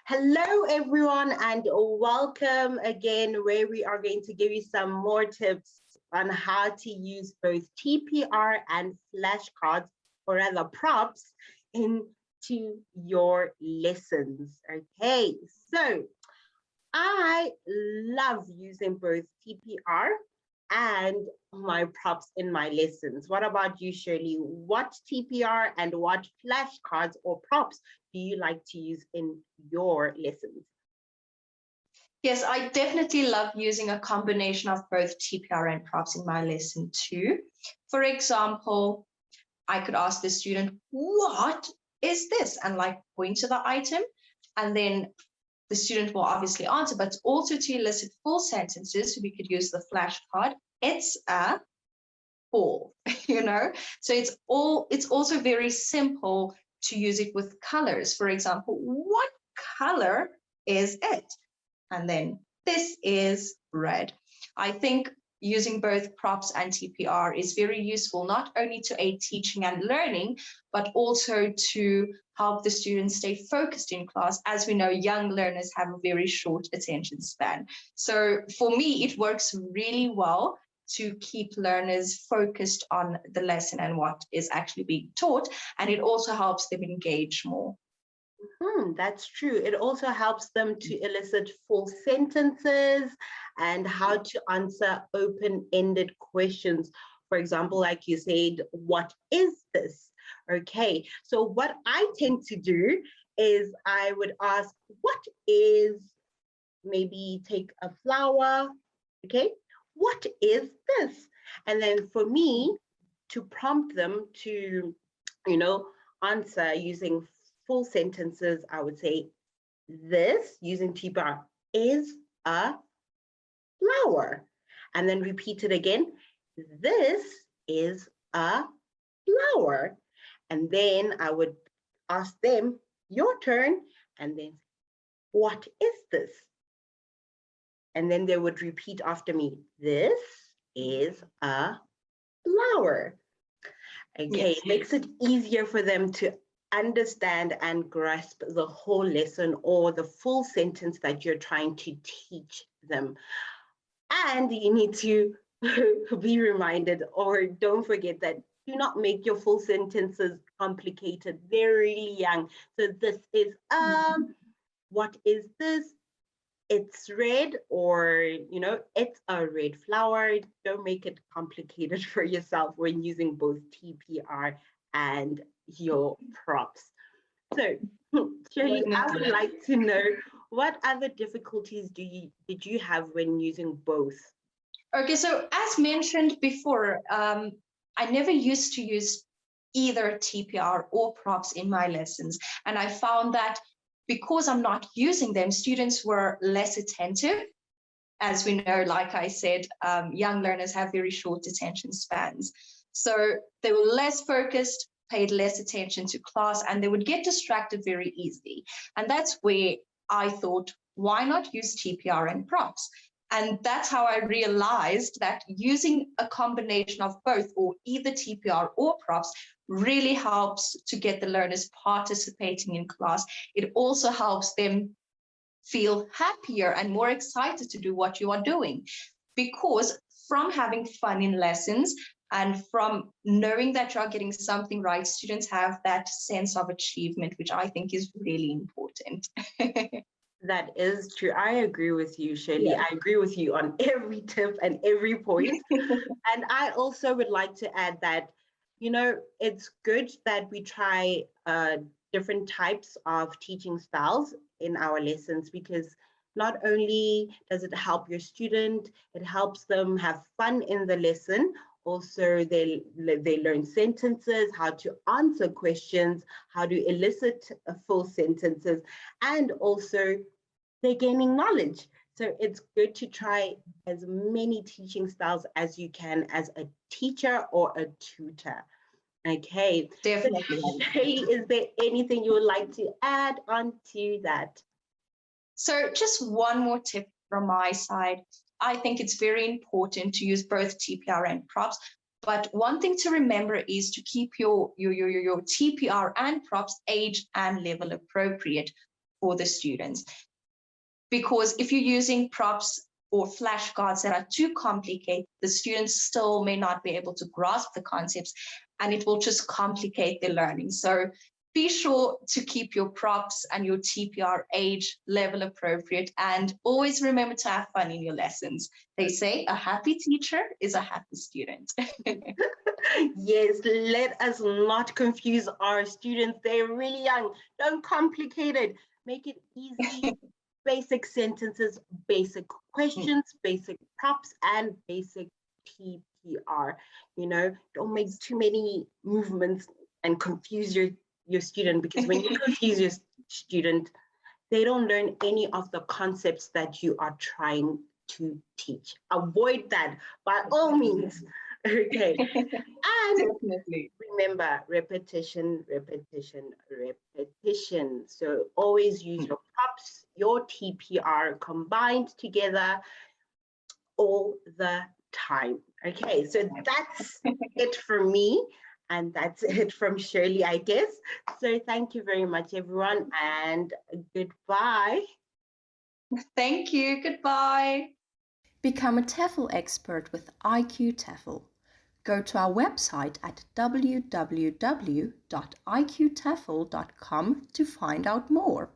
Hello, everyone, and welcome again, where we are going to give you some more tips on how to use both TPR and flashcards, or rather props, into your lessons. Okay, so I love using both TPR and my props in my lessons. What about you, Shirley? What TPR and what flashcards or props do you like to use in your lessons? Yes, I definitely love using a combination of both TPR and props in my lesson too. For example, I could ask the student, what is this? And like point to the item, and then the student will obviously answer, but also to elicit full sentences, we could use the flashcard. It's a ball, So it's also very simple to use it with colors. For example, what color is it? And then this is red. I think using both props and TPR is very useful, not only to aid teaching and learning, but also to help the students stay focused in class. As we know, young learners have a very short attention span. So for me, it works really well to keep learners focused on the lesson and what is actually being taught. And it also helps them engage more. That's true. It also helps them to elicit full sentences and how to answer open-ended questions. For example, like you said, what is this? Okay, so what I tend to do is I would ask, what is, maybe take a flower, okay? What is this? And then for me to prompt them to, answer using full sentences, I would say, this, using TPR, is a flower. And then repeat it again. This is a flower. And then I would ask them, your turn, and then, what is this? And then they would repeat after me, this is a flower. Okay, yes. It makes it easier for them to understand and grasp the whole lesson or the full sentence that you're trying to teach them. And you need to be reminded, or don't forget, that do not make your full sentences complicated. They're really young. So this is what is this? It's red, or it's a red flower. Don't make it complicated for yourself when using both TPR and your props. So Shirley, I would like to know, what other difficulties did you have when using both? Okay, so as mentioned before, I never used to use either TPR or props in my lessons, and I found that because I'm not using them, students were less attentive. As we know, like I said, young learners have very short attention spans. So they were less focused, paid less attention to class, and they would get distracted very easily. And that's where I thought, why not use TPR and props? And that's how I realized that using a combination of both, or either TPR or props, really helps to get the learners participating in class. It also helps them feel happier and more excited to do what you are doing. Because from having fun in lessons and from knowing that you're getting something right, students have that sense of achievement, which I think is really important. That is true. I agree with you, Shirley. Yeah. I agree with you on every tip and every point. And I also would like to add that, it's good that we try different types of teaching styles in our lessons, because not only does it help your student, it helps them have fun in the lesson. Also, they learn sentences, how to answer questions, how to elicit full sentences, and also they're gaining knowledge. So it's good to try as many teaching styles as you can as a teacher or a tutor. Okay. Definitely. So, is there anything you would like to add on to that? So just one more tip from my side. I think it's very important to use both TPR and props. But one thing to remember is to keep your TPR and props age and level appropriate. for the students. Because if you're using props or flashcards that are too complicated, the students still may not be able to grasp the concepts, and it will just complicate their learning. So be sure to keep your props and your TPR age level appropriate, and always remember to have fun in your lessons. They say a happy teacher is a happy student. Yes, let us not confuse our students. They're really young. Don't complicate it. Make it easy. Basic sentences, basic questions, basic props, and basic TPR. You know, don't make too many movements and confuse your student, because when you confuse your student, they don't learn any of the concepts that you are trying to teach. Avoid that by all means. Okay. And Definitely. remember, repetition, repetition, repetition. So always use your props, your TPR combined together all the time. Okay, so that's it for me. And that's it from Shirley, I guess. So thank you very much, everyone, and goodbye. Thank you. Goodbye. Become a TEFL expert with IQTEFL. Go to our website at www.iqtefl.com to find out more.